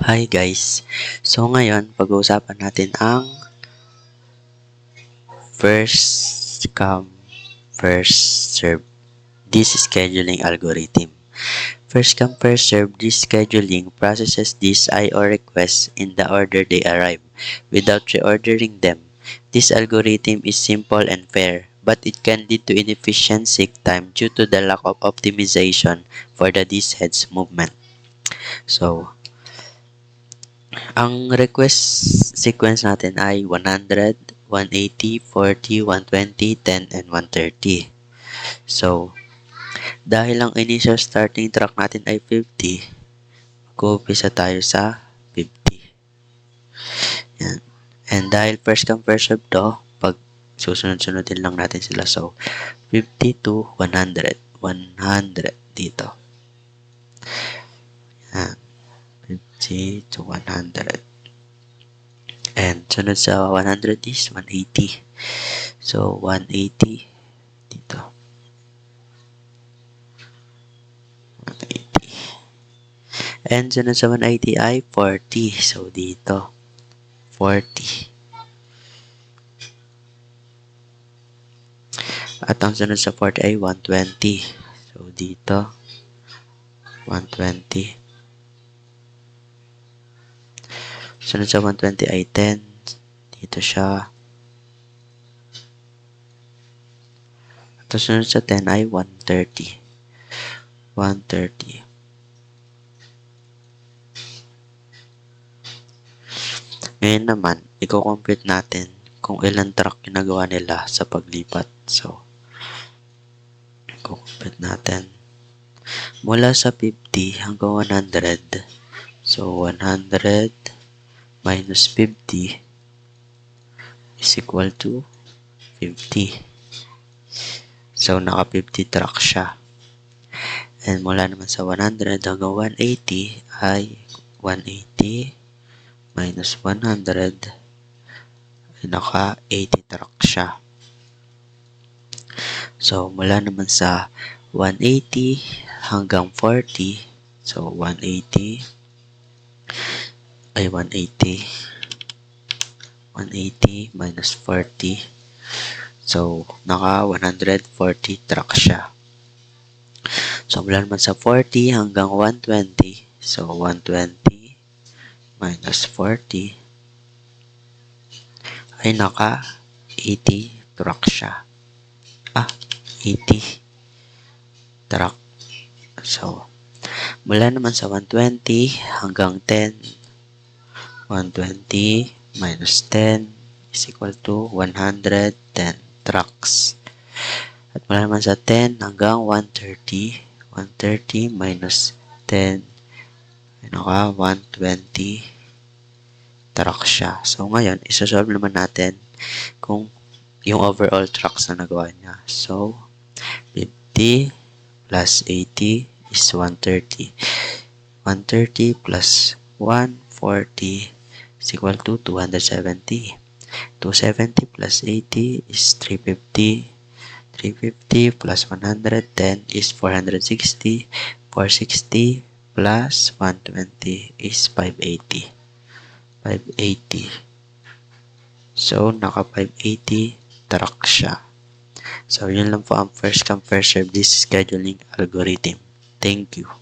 Hi guys! So ngayon, pag-uusapan natin ang first come, first serve. This scheduling algorithm. First come, first serve, this scheduling processes these I/O requests in the order they arrive, without reordering them. This algorithm is simple and fair, but it can lead to inefficient seek time due to the lack of optimization for the disk heads movement. So, ang request sequence natin ay 100, 180, 40, 120, 10, and 130. So, dahil ang initial starting track natin ay 50, mag-uumpisa tayo sa 50. Yan. And dahil first come first serve to, pag susunod-sunodin lang natin sila. So, 50 to 100. 100 dito. Yan. 50 to 100. And sunod sa 100 is 180. So, 180 dito. 180. And sunod sa 180 ay 40. So, dito. 40. At ang sunod sa 40 ay 120. So, dito. 120. Sunod sa 120 ay 10. Dito siya. At sunod sa 10 ay 130. 130. Ngayon naman, i-compute natin kung ilang track yung nagawa nila sa paglipat. So, i-compute natin. Mula sa 50 hanggang 100. So, 100 minus 50 is equal to 50. So, naka 50 track siya. And mula naman sa 100 hanggang 180 ay 180 minus 100 ay naka 80 track siya. So, mula naman sa 180 hanggang 40. So, 180 ay 180. 180 minus 40. So, naka 140 track siya. So, mula naman sa 40 hanggang 120. So, 120 minus 40 ay naka 80 track siya. 80 track. So, mula naman sa 120 hanggang 10. 120 minus 10 is equal to 110 tracks. At mula naman sa 10 hanggang 130. 130 minus 10 ay naka 120 track siya. So, ngayon, isosolve naman natin kung yung overall tracks na nagawa niya. So, 50 plus 80 is 130. 130 plus 140 is equal to 270. 270 plus 80 is 350. 350 plus 110 is 460. 460 plus 120 is 580. 580. So, naka 580 track siya. So, yun lang po ang first come first serve this scheduling algorithm. Thank you.